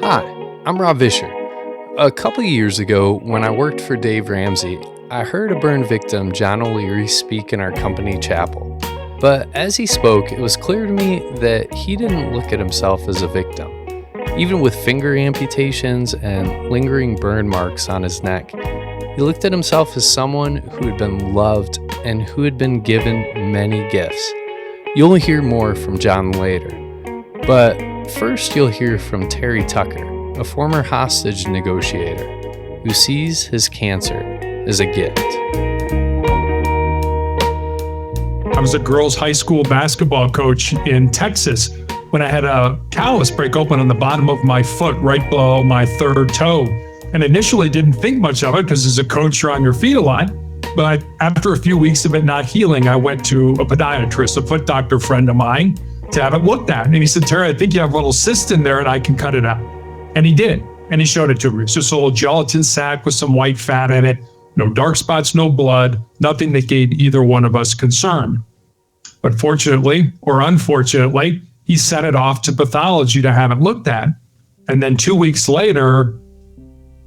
Hi, I'm Rob Vischer. A couple of years ago, when I worked for Dave Ramsey, I heard a burn victim, John O'Leary, speak in our company chapel. But as he spoke, it was clear to me that he didn't look at himself as a victim. Even with finger amputations and lingering burn marks on his neck, he looked at himself as someone who had been loved and who had been given many gifts. You'll hear more from John later. But first, you'll hear from Terry Tucker, a former hostage negotiator who sees his cancer as a gift. I was a girls' high school basketball coach in Texas when I had a callus break open on the bottom of my foot right below my third toe. And initially didn't think much of it because as a coach, you're on your feet a lot. But after a few weeks of it not healing, I went to a podiatrist, a foot doctor friend of mine, to have it looked at. And he said, Terry, I think you have a little cyst in there and I can cut it out. And he did. And he showed it to me. It's just a little gelatin sac with some white fat in it. No dark spots, no blood, nothing that gave either one of us concern. But fortunately, or unfortunately, he sent it off to pathology to have it looked at. And then 2 weeks later,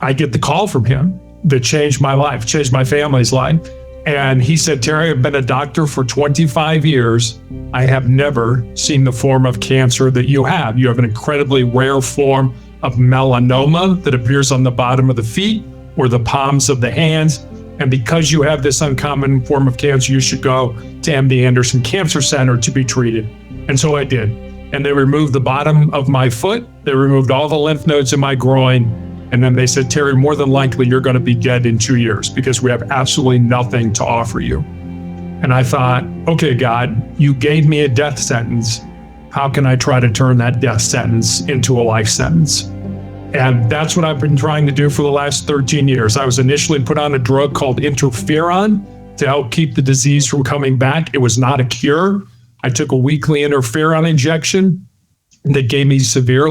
I get the call from him that changed my life, changed my family's life. And he said, Terry, I've been a doctor for 25 years. I have never seen the form of cancer that you have. You have an incredibly rare form of melanoma that appears on the bottom of the feet or the palms of the hands. And because you have this uncommon form of cancer, you should go to MD Anderson Cancer Center to be treated. And so I did. And they removed the bottom of my foot. They removed all the lymph nodes in my groin. And then they said, Terry, more than likely you're going to be dead in 2 years because we have absolutely nothing to offer you. And I thought, okay, God, you gave me a death sentence. How can I try to turn that death sentence into a life sentence? And that's what I've been trying to do for the last 13 years. I was initially put on a drug called interferon to help keep the disease from coming back. It was not a cure. I took a weekly interferon injection that gave me severe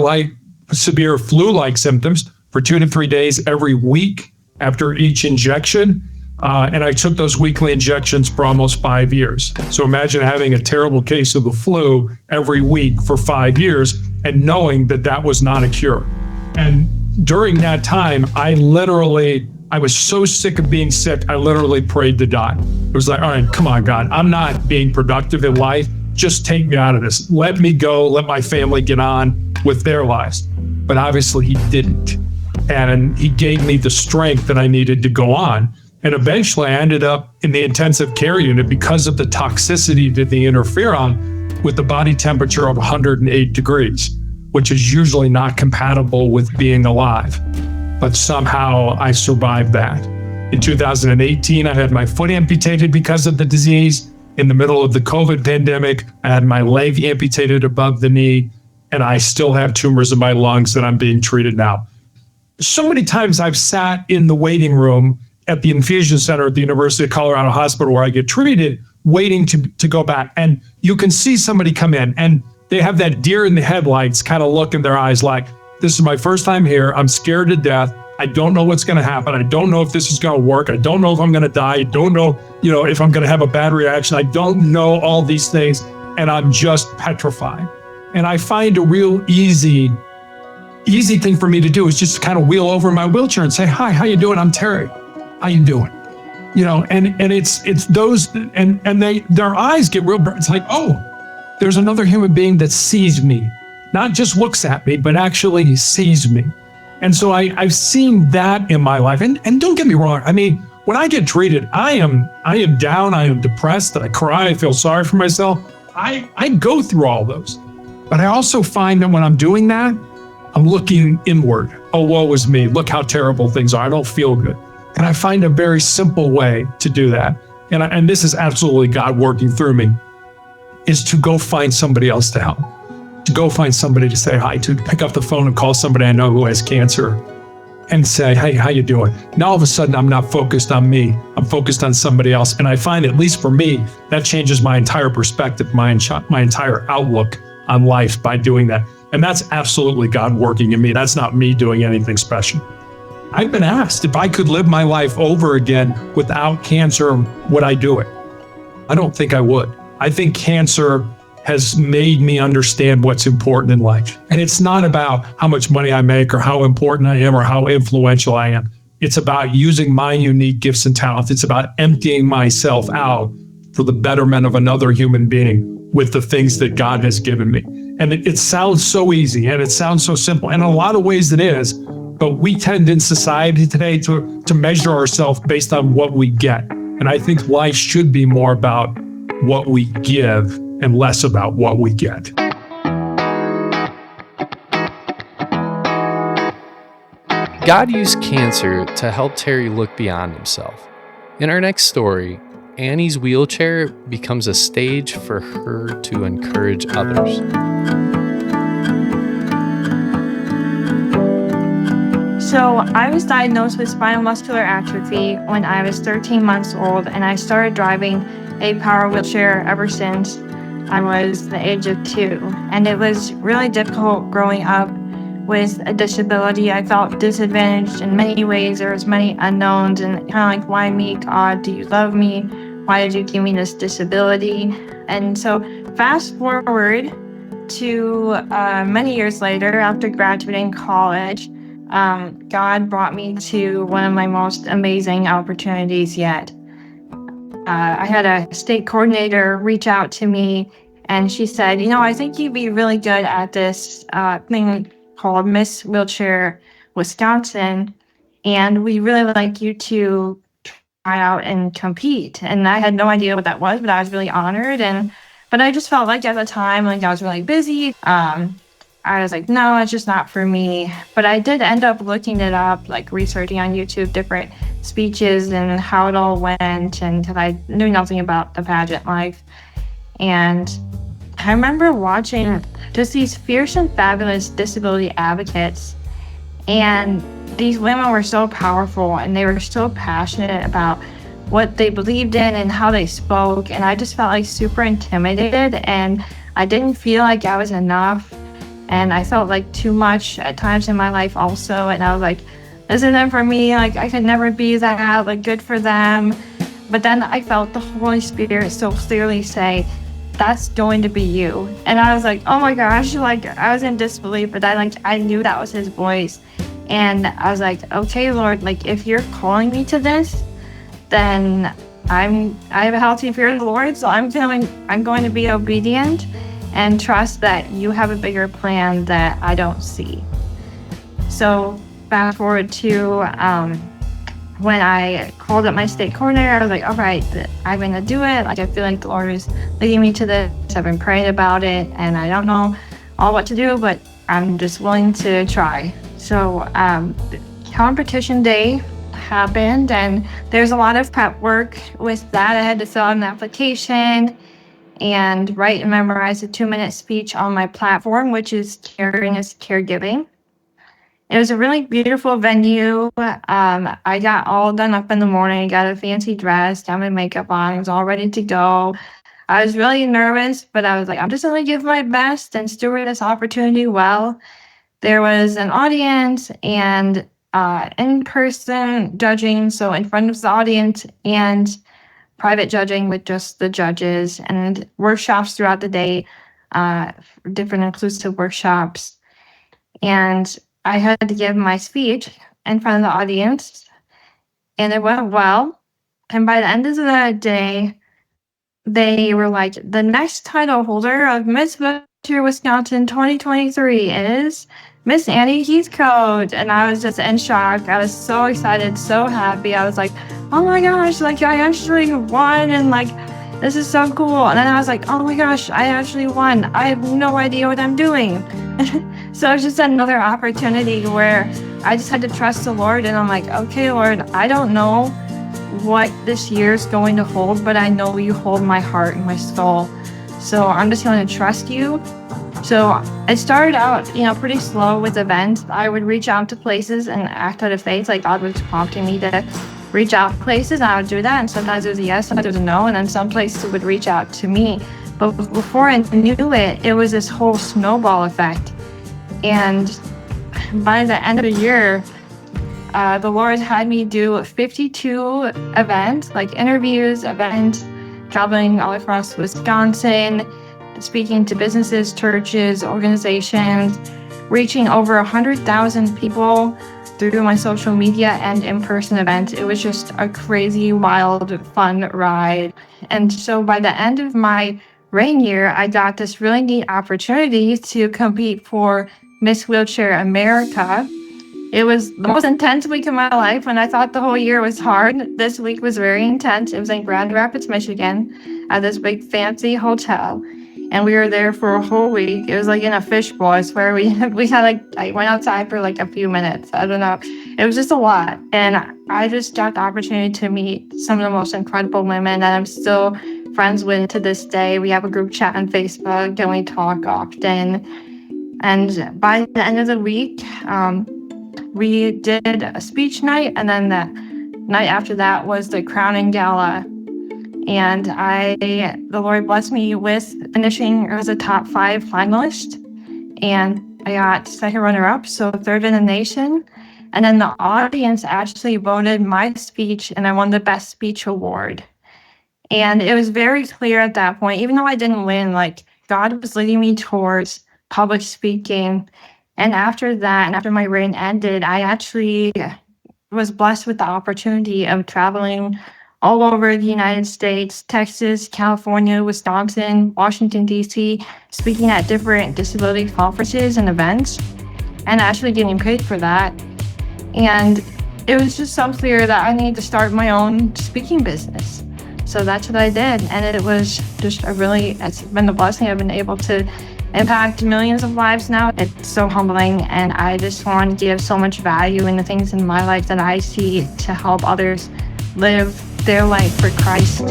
flu-like symptoms for 2 to 3 days every week after each injection. And I took those weekly injections for almost 5 years. So imagine having a terrible case of the flu every week for 5 years and knowing that that was not a cure. And during that time, I was so sick of being sick, I literally prayed to God. It was like, all right, come on, God, I'm not being productive in life. Just take me out of this. Let me go, let my family get on with their lives. But obviously he didn't. And he gave me the strength that I needed to go on. And eventually I ended up in the intensive care unit because of the toxicity to the interferon with the body temperature of 108 degrees, which is usually not compatible with being alive. But somehow I survived that. In 2018, I had my foot amputated because of the disease. In the middle of the COVID pandemic, I had my leg amputated above the knee, and I still have tumors in my lungs that I'm being treated now. So many times I've sat in the waiting room at the infusion center at the University of Colorado Hospital where I get treated, waiting to go back. And you can see somebody come in and they have that deer in the headlights kind of look in their eyes like, this is my first time here. I'm scared to death. I don't know what's going to happen. I don't know if this is going to work. I don't know if I'm going to die. I don't know, if I'm going to have a bad reaction. I don't know all these things. And I'm just petrified. And I find a real easy thing for me to do is just kind of wheel over in my wheelchair and say, hi, how you doing? I'm Terry. How you doing? And it's those, and their eyes get real, it's like, oh, there's another human being that sees me, not just looks at me, but actually sees me. And so I've seen that in my life. And don't get me wrong. I mean, when I get treated, I am down, I am depressed, I cry, I feel sorry for myself. I go through all those. But I also find that when I'm doing that, I'm looking inward. Oh, woe is me. Look how terrible things are. I don't feel good. And I find a very simple way to do that. And this is absolutely God working through me, is to go find somebody else to help, to go find somebody to say hi to, pick up the phone and call somebody I know who has cancer and say, hey, how you doing? Now all of a sudden, I'm not focused on me. I'm focused on somebody else. And I find, at least for me, that changes my entire perspective, my entire outlook on life by doing that. And that's absolutely God working in me. That's not me doing anything special. I've been asked if I could live my life over again without cancer, would I do it? I don't think I would. I think cancer has made me understand what's important in life. And it's not about how much money I make or how important I am or how influential I am. It's about using my unique gifts and talents. It's about emptying myself out for the betterment of another human being with the things that God has given me. And it sounds so easy and it sounds so simple. And in a lot of ways it is, but we tend in society today to measure ourselves based on what we get. And I think life should be more about what we give and less about what we get. God used cancer to help Terry look beyond himself. In our next story, Annie's wheelchair becomes a stage for her to encourage others. So I was diagnosed with spinal muscular atrophy when I was 13 months old, and I started driving a power wheelchair ever since I was the age of 2. And it was really difficult growing up with a disability. I felt disadvantaged in many ways. There was many unknowns and kind of like, why me, God? Do you love me? Why did you give me this disability? And so fast forward to many years later, after graduating college, God brought me to one of my most amazing opportunities yet. I had a state coordinator reach out to me, and she said, I think you'd be really good at this thing called Miss Wheelchair Wisconsin, and we really like you to try out and compete. And I had no idea what that was, but I was really honored. But I just felt like at the time, like I was really busy. I was like, no, it's just not for me. But I did end up looking it up, like researching on YouTube different speeches and how it all went, and because I knew nothing about the pageant life. And I remember watching just these fierce and fabulous disability advocates, and these women were so powerful and they were so passionate about what they believed in and how they spoke, and I just felt like super intimidated, and I didn't feel like I was enough, and I felt like too much at times in my life also, and I was like, this isn't for me, like I could never be that, like good for them. But then I felt the Holy Spirit so clearly say, that's going to be you. And I was like, oh my gosh, like I was in disbelief, but I knew that was his voice. And I was like, okay, Lord, like if you're calling me to this, then I have a healthy fear of the Lord, so I'm going to be obedient and trust that you have a bigger plan that I don't see. So fast forward to when I called up my state coordinator, I was like, all right, I'm going to do it. Like, I feel like the Lord is leading me to this. I've been praying about it, and I don't know all what to do, but I'm just willing to try. So competition day happened, and there's a lot of prep work with that. I had to fill out an application and write and memorize a 2-minute speech on my platform, which is Caring is Caregiving. It was a really beautiful venue. I got all done up in the morning, got a fancy dress, got my makeup on, I was all ready to go. I was really nervous, but I was like, I'm just going to give my best and steward this opportunity well. There was an audience and in-person judging, so in front of the audience, and private judging with just the judges, and workshops throughout the day, different inclusive workshops. And I had to give my speech in front of the audience, and it went well. And by the end of the day, they were like, the next title holder of Miss Wheelchair Wisconsin 2023 is Miss Annie Heathcote. And I was just in shock. I was so excited, so happy. I was like, oh my gosh, like I actually won, and like this is so cool. And then I was like, oh my gosh, I actually won. I have no idea what I'm doing. So it's just another opportunity where I just had to trust the Lord, and I'm like, okay, Lord, I don't know what this year's going to hold, but I know you hold my heart and my soul. So I'm just going to trust you. So it started out, pretty slow with events. I would reach out to places and act out of faith, like God was prompting me to reach out to places, and I would do that. And sometimes it was a yes, sometimes it was a no, and then some places would reach out to me. But before I knew it, it was this whole snowball effect. And by the end of the year, the Lord had me do 52 events, like interviews, events, traveling all across Wisconsin, speaking to businesses, churches, organizations, reaching over 100,000 people through my social media and in-person events. It was just a crazy, wild, fun ride. And so by the end of my reign year, I got this really neat opportunity to compete for Miss Wheelchair America. It was the most intense week of my life, and I thought the whole year was hard. This week was very intense. It was in Grand Rapids, Michigan, at this big fancy hotel. And we were there for a whole week. It was like in a fishbowl. I swear we had I went outside for like a few minutes. I don't know. It was just a lot. And I just got the opportunity to meet some of the most incredible women that I'm still friends with to this day. We have a group chat on Facebook and we talk often. And by the end of the week, we did a speech night, and then the night after that was the crowning gala. And the Lord blessed me with finishing as a top 5 finalist, and I got second runner-up, so third in the nation. And then the audience actually voted my speech, and I won the Best Speech Award. And it was very clear at that point, even though I didn't win, like God was leading me towards public speaking. And after that, and after my reign ended, I actually was blessed with the opportunity of traveling all over the United States, Texas, California, Wisconsin, Washington, D.C., speaking at different disability conferences and events, and actually getting paid for that. And it was just so clear that I needed to start my own speaking business. So that's what I did. And it was just it's been a blessing. I've been able to impact millions of lives now. It's so humbling, and I just want to give so much value in the things in my life that I see to help others live their life for Christ.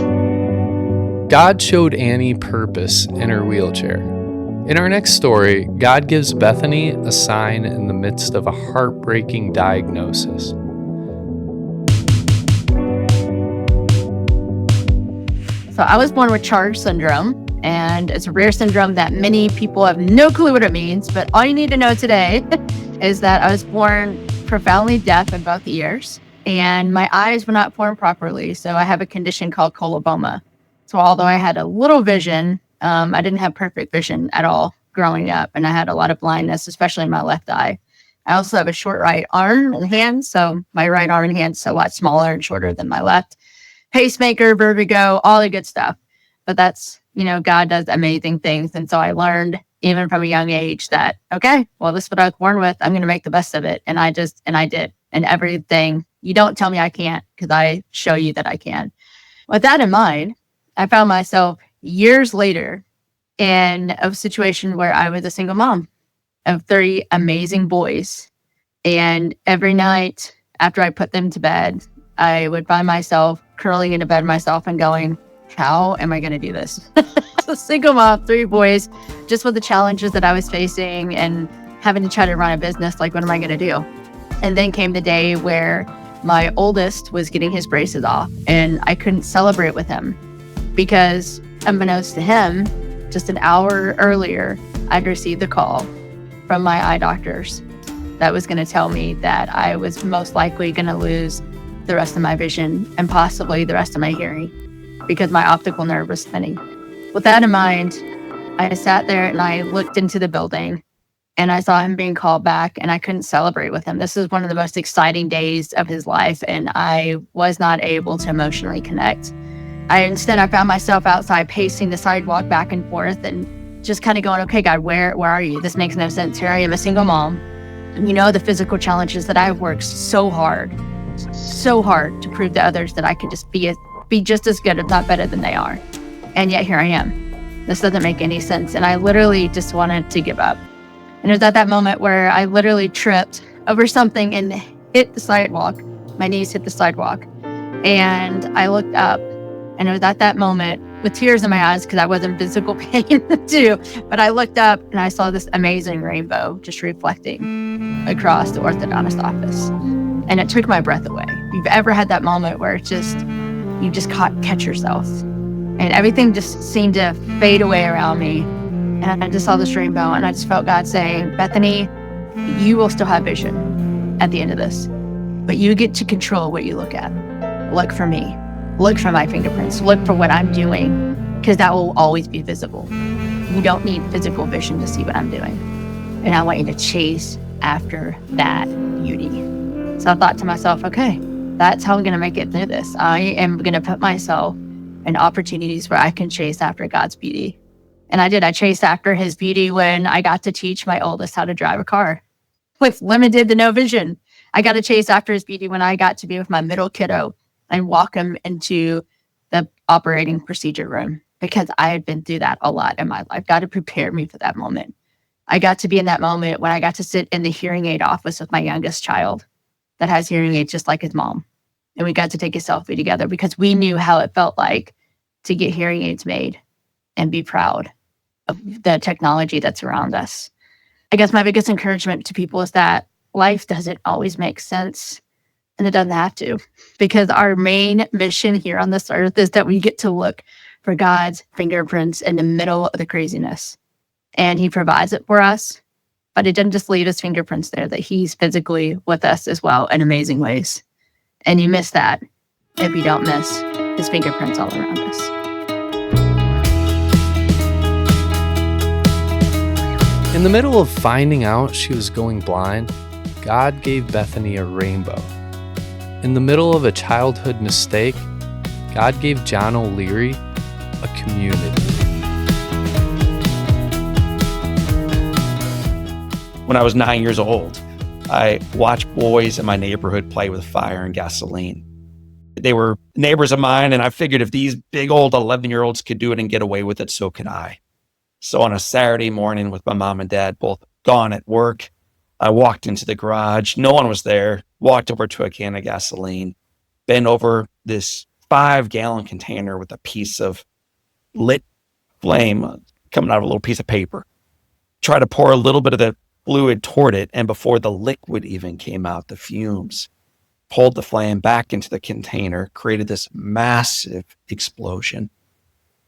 God showed Annie purpose in her wheelchair. In our next story, God gives Bethany a sign in the midst of a heartbreaking diagnosis. So I was born with Charge syndrome, and it's a rare syndrome that many people have no clue what it means, but all you need to know today is that I was born profoundly deaf in both ears, and my eyes were not formed properly, so I have a condition called coloboma. So although I had a little vision, I didn't have perfect vision at all growing up, and I had a lot of blindness, especially in my left eye. I also have a short right arm and hand, so my right arm and hand's a lot smaller and shorter than my left. Pacemaker, vertigo, all the good stuff. But that's, God does amazing things. And so I learned even from a young age that, okay, well, this is what I was born with. I'm going to make the best of it. And I did. And everything, you don't tell me I can't, because I show you that I can. With that in mind, I found myself years later in a situation where I was a single mom of 3 amazing boys. And every night after I put them to bed, I would find myself curling into bed myself and going, how am I going to do this? A single mom, 3 boys, just with the challenges that I was facing and having to try to run a business. Like, what am I going to do? And then came the day where my oldest was getting his braces off, and I couldn't celebrate with him because, unbeknownst to him, just an hour earlier, I'd received a call from my eye doctors that was going to tell me that I was most likely going to lose the rest of my vision and possibly the rest of my hearing because my optical nerve was spinning. With that in mind, I sat there and I looked into the building and I saw him being called back, and I couldn't celebrate with him. This is one of the most exciting days of his life, and I was not able to emotionally connect. Instead, I found myself outside pacing the sidewalk back and forth and just kind of going, okay, God, where are you? This makes no sense. Here I am, a single mom. And the physical challenges that I've worked so hard to prove to others that I can just be just as good, if not better than they are. And yet here I am. This doesn't make any sense. And I literally just wanted to give up. And it was at that moment where I literally tripped over something and hit the sidewalk. My knees hit the sidewalk. And I looked up, and it was at that moment with tears in my eyes because I was in physical pain too. But I looked up and I saw this amazing rainbow just reflecting across the orthodontist office. And it took my breath away. If you've ever had that moment where you just catch yourself and everything just seemed to fade away around me. And I just saw this rainbow, and I just felt God saying, Bethany, you will still have vision at the end of this, but you get to control what you look at. Look for me. Look for my fingerprints. Look for what I'm doing, because that will always be visible. You don't need physical vision to see what I'm doing. And I want you to chase after that beauty. So I thought to myself, okay, that's how I'm going to make it through this. I am going to put myself in opportunities where I can chase after God's beauty. And I did. I chased after his beauty when I got to teach my oldest how to drive a car with limited to no vision. I got to chase after his beauty when I got to be with my middle kiddo and walk him into the operating procedure room, because I had been through that a lot in my life. God had prepared me for that moment. I got to be in that moment when I got to sit in the hearing aid office with my youngest child that has hearing aids just like his mom. And we got to take a selfie together because we knew how it felt like to get hearing aids made and be proud of the technology that's around us. I guess my biggest encouragement to people is that life doesn't always make sense, and it doesn't have to, because our main mission here on this earth is that we get to look for God's fingerprints in the middle of the craziness. And he provides it for us, but it doesn't just leave his fingerprints there, that he's physically with us as well in amazing ways. And you miss that if you don't miss his fingerprints all around us. In the middle of finding out she was going blind, God gave Bethany a rainbow. In the middle of a childhood mistake, God gave John O'Leary a community. When I was 9 years old, I watched boys in my neighborhood play with fire and gasoline. They were neighbors of mine, and I figured if these big old 11-year-olds could do it and get away with it, so could I. So on a Saturday morning with my mom and dad both gone at work, I walked into the garage. No one was there. Walked over to a can of gasoline, bent over this 5-gallon container with a piece of lit flame coming out of a little piece of paper. Try to pour a little bit of the fluid toward it, and before the liquid even came out, the fumes pulled the flame back into the container, created this massive explosion,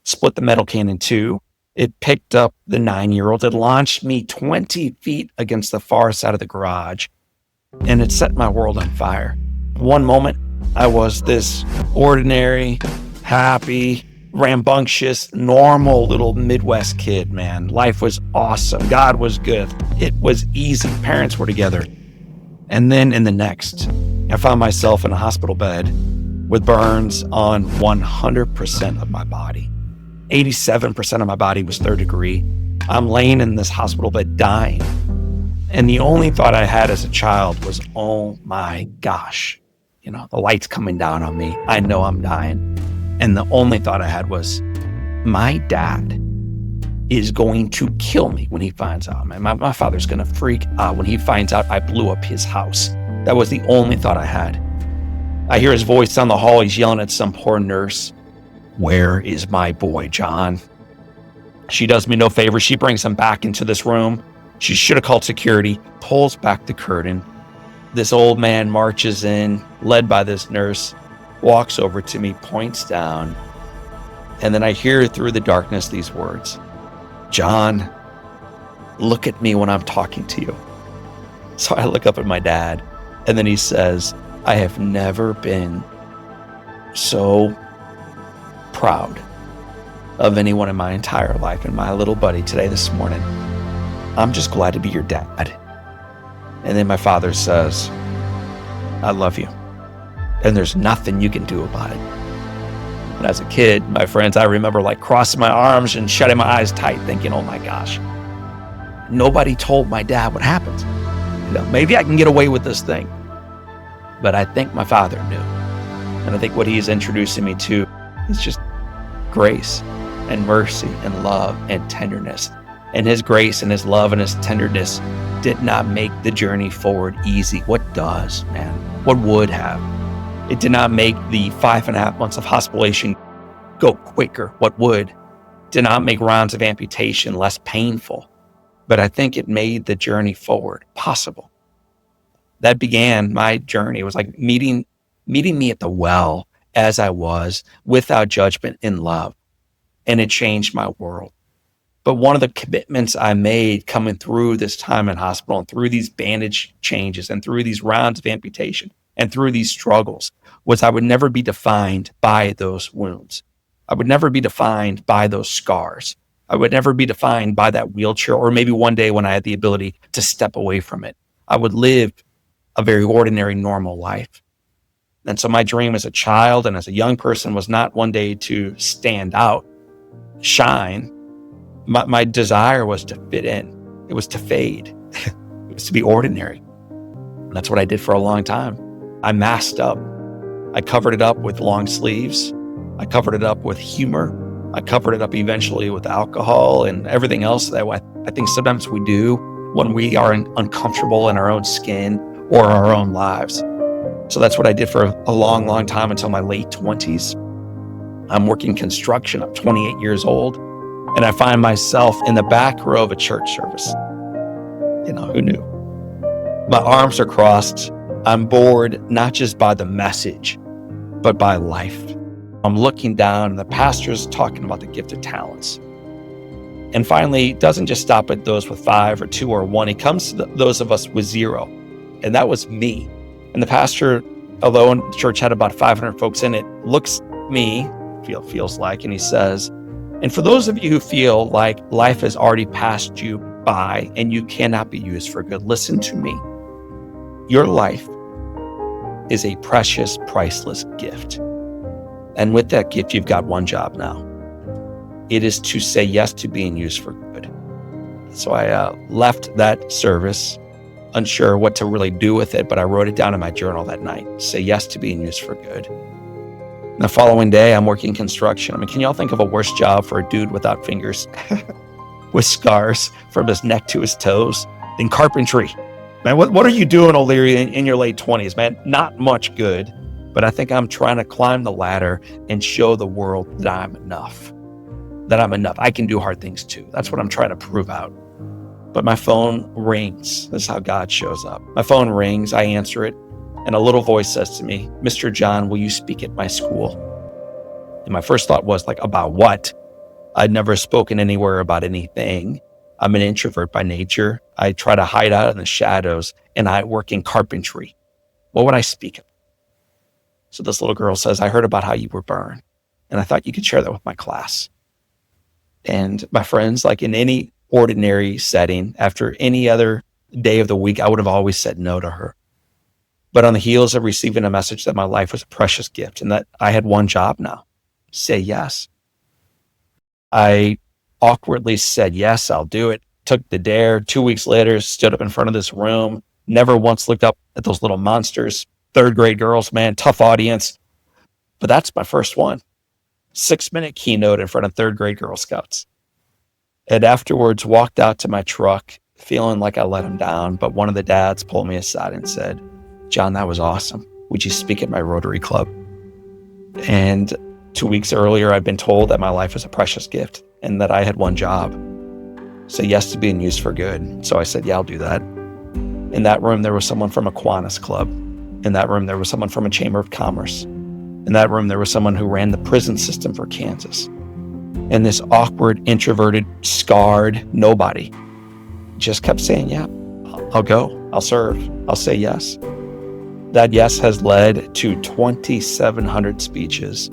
split the metal can in two. It picked up the 9-year-old. It launched me 20 feet against the far side of the garage, and it set my world on fire. One moment, I was this ordinary, happy, rambunctious, normal little Midwest kid, man. Life was awesome. God was good. It was easy. Parents were together. And then in the next, I found myself in a hospital bed with burns on 100% of my body. 87% of my body was third degree. I'm laying in this hospital bed dying. And the only thought I had as a child was, oh my gosh, the light's coming down on me. I know I'm dying. And the only thought I had was, my dad is going to kill me when he finds out. My father's going to freak out when he finds out I blew up his house. That was the only thought I had. I hear his voice down the hall. He's yelling at some poor nurse. Where is my boy, John? She does me no favor. She brings him back into this room. She should have called security, pulls back the curtain. This old man marches in, led by this nurse, walks over to me, points down, and then I hear through the darkness these words, John, look at me when I'm talking to you. So I look up at my dad, and then he says, I have never been so proud of anyone in my entire life, and my little buddy today, this morning. I'm just glad to be your dad. And then my father says, I love you, and there's nothing you can do about it. And as a kid, my friends, I remember crossing my arms and shutting my eyes tight, thinking, oh my gosh, nobody told my dad what happened. Maybe I can get away with this thing. But I think my father knew. And I think what he's introducing me to is just grace and mercy and love and tenderness. And his grace and his love and his tenderness did not make the journey forward easy. What does, man? What would have? It did not make the 5.5 months of hospitalization go quicker. What would? Did not make rounds of amputation less painful. But I think it made the journey forward possible. That began my journey. It was like meeting me at the well as I was, without judgment, in love. And it changed my world. But one of the commitments I made coming through this time in hospital and through these bandage changes and through these rounds of amputation and through these struggles was I would never be defined by those wounds. I would never be defined by those scars. I would never be defined by that wheelchair, or maybe one day when I had the ability to step away from it. I would live a very ordinary, normal life. And so my dream as a child and as a young person was not one day to stand out, shine. My desire was to fit in. It was to fade. It was to be ordinary. And that's what I did for a long time. I masked up. I covered it up with long sleeves. I covered it up with humor. I covered it up eventually with alcohol and everything else that I think sometimes we do when we are uncomfortable in our own skin or our own lives. So that's what I did for a long, long time until my late 20s. I'm working construction. I'm 28 years old, and I find myself in the back row of a church service. Who knew? My arms are crossed. I'm bored, not just by the message, but by life. I'm looking down, and the pastor's talking about the gift of talents. And finally, it doesn't just stop at those with 5 or 2 or 1. He comes to those of us with 0. And that was me. And the pastor, although the church had about 500 folks in it, looks at me, feels like, and he says, and for those of you who feel like life has already passed you by and you cannot be used for good, listen to me. Your life is a precious, priceless gift. And with that gift, you've got one job now. It is to say yes to being used for good. So I left that service, unsure what to really do with it, but I wrote it down in my journal that night. Say yes to being used for good. And the following day, I'm working construction. Can y'all think of a worse job for a dude without fingers, with scars from his neck to his toes, than carpentry? Man, what are you doing, O'Leary, in your late 20s, man? Not much good. But I think I'm trying to climb the ladder and show the world that I'm enough. That I'm enough. I can do hard things too. That's what I'm trying to prove out. But my phone rings. This is how God shows up. My phone rings. I answer it. And a little voice says to me, Mr. John, will you speak at my school? And my first thought was about what? I'd never spoken anywhere about anything. I'm an introvert by nature. I try to hide out in the shadows, and I work in carpentry. What would I speak of? So this little girl says, I heard about how you were burned, and I thought you could share that with my class. And my friends, like in any ordinary setting, after any other day of the week, I would have always said no to her. But on the heels of receiving a message that my life was a precious gift and that I had one job now, say yes. I awkwardly said, yes, I'll do it. Took the dare. 2 weeks later, stood up in front of this room, never once looked up at those little monsters. 3rd grade girls, man, tough audience. But that's my first one. 6-minute keynote in front of 3rd grade Girl Scouts. And afterwards walked out to my truck feeling like I let him down. But one of the dads pulled me aside and said, John, that was awesome. Would you speak at my Rotary Club? And 2 weeks earlier, I'd been told that my life was a precious gift and that I had one job. Say yes to being used for good. So I said, yeah, I'll do that. In that room, there was someone from a Kiwanis Club. In that room, there was someone from a Chamber of Commerce. In that room, there was someone who ran the prison system for Kansas. And this awkward, introverted, scarred nobody just kept saying, yeah, I'll go. I'll serve. I'll say yes. That yes has led to 2,700 speeches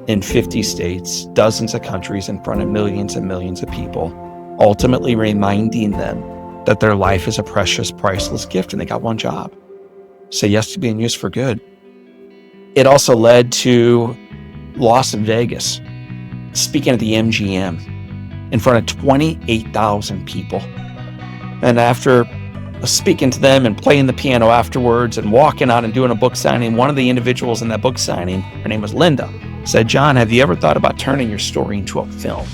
in 50 states, dozens of countries in front of millions and millions of people, ultimately reminding them that their life is a precious, priceless gift and they got one job. Say yes to being used for good. It also led to Las Vegas, speaking at the MGM in front of 28,000 people. And after speaking to them and playing the piano afterwards and walking out and doing a book signing, one of the individuals in that book signing, her name was Linda, said, John, have you ever thought about turning your story into a film?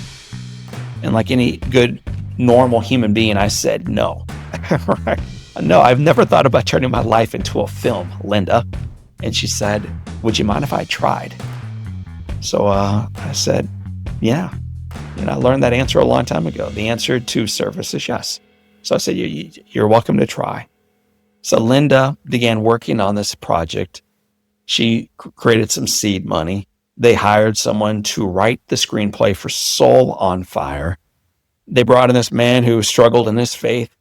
And like any good, normal human being, I said, no. Right? No, I've never thought about turning my life into a film, Linda. And she said, would you mind if I tried? So I said, yeah. And I learned that answer a long time ago. The answer to service is yes. So I said, you're welcome to try. So Linda began working on this project. She created some seed money. They hired someone to write the screenplay for Soul on Fire. They brought in this man who struggled in his faith.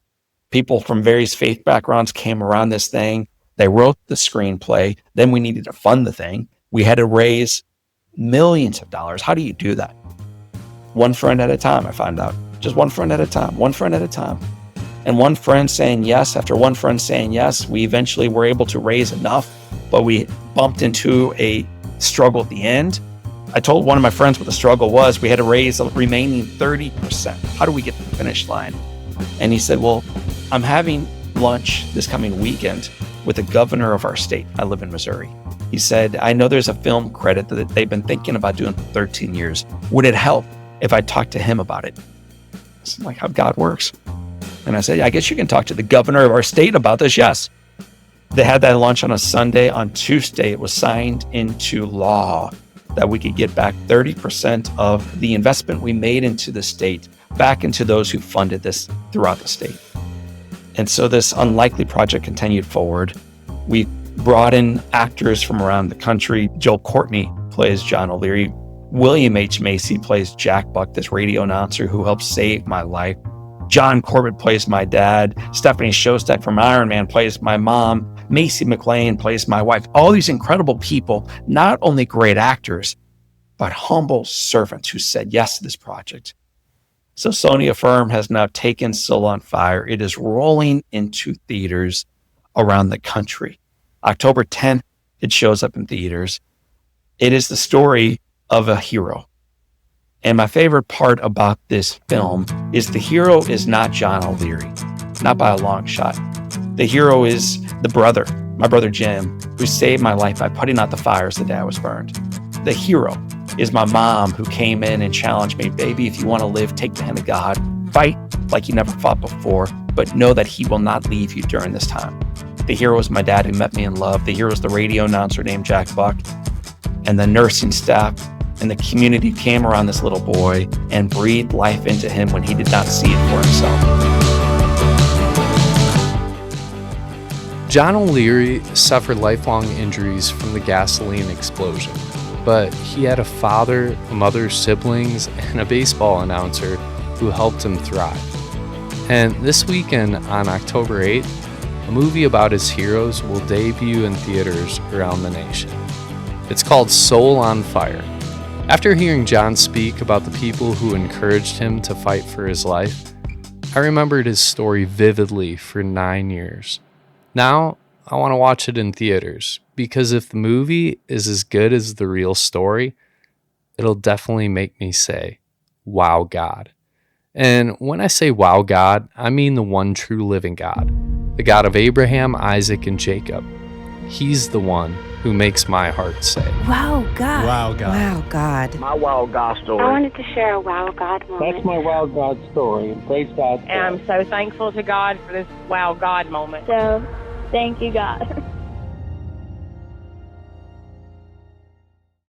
People from various faith backgrounds came around this thing. They wrote the screenplay. Then we needed to fund the thing. We had to raise millions of dollars. How do you do that? one friend at a time, I found out. Just one friend at a time, one friend at a time. And one friend saying yes, after one friend saying yes, we eventually were able to raise enough, but we bumped into a struggle at the end. I told one of my friends what the struggle was. We had to raise the remaining 30%. How do we get to the finish line? And he said, well, I'm having lunch this coming weekend with the governor of our state. I live in Missouri. He said, I know there's a film credit that they've been thinking about doing for 13 years. Would it help if I talked to him about it? It's like how God works. And I said, I guess you can talk to the governor of our state about this. Yes. They had that lunch on a Sunday. On Tuesday, it was signed into law that we could get back 30% of the investment we made into the state back into those who funded this throughout the state. And so this unlikely project continued forward. We brought in actors from around the country. Joel Courtney plays John O'Leary. William H. Macy plays Jack Buck, this radio announcer who helped save my life. John Corbett plays my dad. Stephanie Shostak from Iron Man plays my mom. Macy McLean plays my wife. All these incredible people, not only great actors, but humble servants who said yes to this project. So Sony Affirm has now taken Soul on Fire. It is rolling into theaters around the country. October 10th, it shows up in theaters. It is the story of a hero. And my favorite part about this film is the hero is not John O'Leary, not by a long shot. The hero is the brother, my brother Jim, who saved my life by putting out the fires the day I was burned. The hero is my mom, who came in and challenged me, baby, if you want to live, take the hand of God, fight like you never fought before, but know that he will not leave you during this time. The hero is my dad, who met me in love. The hero is the radio announcer named Jack Buck, and the nursing staff and the community came around this little boy and breathed life into him when he did not see it for himself. John O'Leary suffered lifelong injuries from the gasoline explosion, but he had a father, a mother, siblings, and a baseball announcer who helped him thrive. And this weekend on October 8th, a movie about his heroes will debut in theaters around the nation. It's called Soul on Fire. After hearing John speak about the people who encouraged him to fight for his life, I remembered his story vividly for 9 years. Now, I want to watch it in theaters, because if the movie is as good as the real story, it'll definitely make me say, wow, God. And when I say wow, God, I mean the one true living God, the God of Abraham, Isaac, and Jacob. He's the one who makes my heart say, wow, God. Wow, God. Wow, God. My wow God story. I wanted to share a wow God moment. That's my wow God story. Praise God. And I'm so thankful to God for this wow God moment. So, thank you, God.